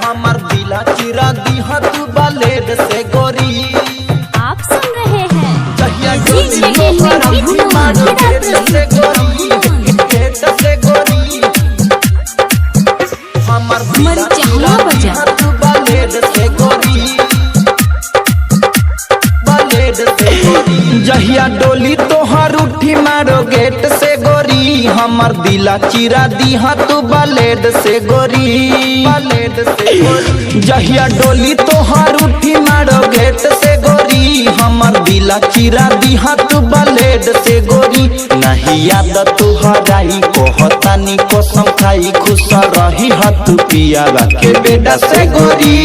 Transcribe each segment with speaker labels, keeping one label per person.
Speaker 1: हमर दिला चिरा दिहा तू बालेड से गोरी।
Speaker 2: आप सुन रहे हैं
Speaker 1: जहिया
Speaker 2: डीजे
Speaker 1: गोरी
Speaker 2: एंटरटेनमेंट
Speaker 1: हम
Speaker 2: की
Speaker 1: मारो
Speaker 2: धमाकेदार
Speaker 1: गेट से गोरी, गेट से गोरी। हमर दिला चिरा दिहा तू बालेड से गोरी, बालेड से गोरी। जहिया डोली तोहर उठी मारो गेट से गोरी, हमर दिला चिरा दिहा तू बालेड से गोरी, बालेड से गोरी। जहिया डोली तोहर उठी मारो गेट से गोरी, हमर दिला चिरा दिहा तू बालेड से गोरी। नहीं याद तुहराई कहतानी कसम खाई, खुश रही हत पियावा के बेटा से गोरी,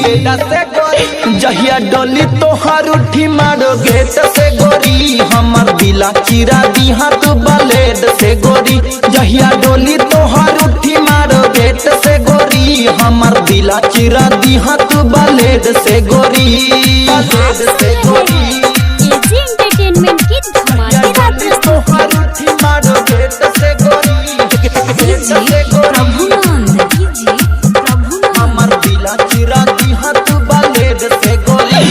Speaker 1: बेटा से गोरी। जहिया डोली तोहर उठी मारो गेट से गोरी, हमर दिला चिरा दिहा तू बालेड से गोरी। जहिया डोली तोहर उठी मारो गेट से गोरी, हमर दिला चिरा दिहा तू बालेड से गोरी, बालेड से गोरी।
Speaker 2: एजी एंटरटेनमेंट की धमाकेदार प्रस्तुति।
Speaker 1: तोहर उठी मारो गेट से गोरी, गेट से गोरी। हमर दिला चिरा दिहा तू बालेड से गोरी।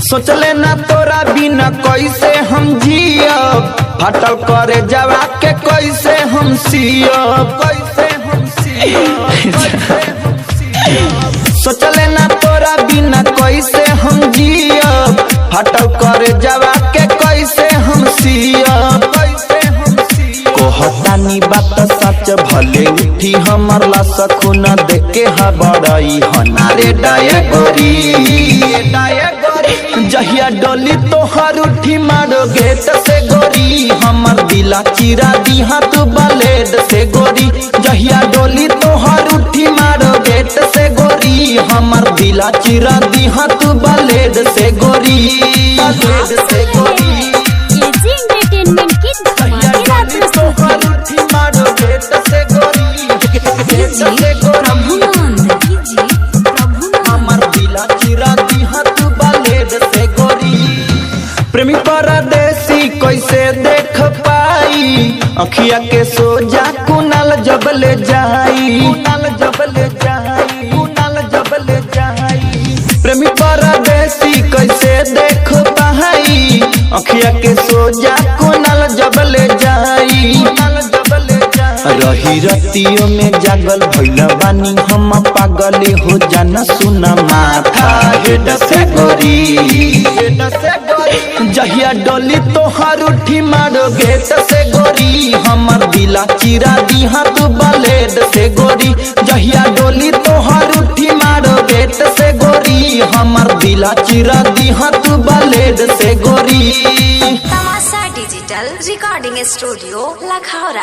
Speaker 1: सोचले ना तोरा बिना कैसे हम जियब, फाटल करे जवा के कैसे हम सियब, कैसे हम सियब, कैसे हम सियब। सोचले ना तोरा बिना कैसे हम जियब, फाटल करे जवा के कैसे हम सियब, कैसे हम सियब। कहतानी बात सच भले उठी हमर लाश खून देखे हबड़ई हनारे डाये गोरी, डाये गोरी। जहिया डोली तोहर उठी मारो गेट से गोरी, हमर दिला चिरा दिहा तू बालेड से गोरी। जहिया डोली तोहर उठी मारो गेट से गोरी, हमर दिला चिरा दिहा तू बालेड से गोरी, बालेड से गोरी।
Speaker 2: एजी एंटरटेनमेंट की धमाकेदार प्रस्तुति।
Speaker 1: तोहर उठी मारो गेट से गोरी, गेट से गोरी। हमर दिला चिरा दिहा तू बालेड से गोरी। प्रेमी परदेसी कैसे देख पाई, अखिया के सोजा कुनाल जबले जाई, कुनाल जबले जाई, कुनाल जबले जाई। प्रेमी परदेसी कैसे देख पाई, अखिया के सोजा कुनाल जबले जाई, कुनाल जबले जाई। रही रतियों में जागल भइल बानी हम पागल हो जाना सुना माथा हेड से गोरी, हेड से गोरी। जहिया डोली तोहर उठी मारो गेट से गोरी, हमर दिला चिरा दिहा तू बालेड से गोरी। जहिया डोली तोहर उठी मारो गेट से गोरी, हमर दिला चिरा दिहा तू बालेड से गोरी।
Speaker 3: तमाशा डिजिटल रिकॉर्डिंग स्टूडियो लखौरा।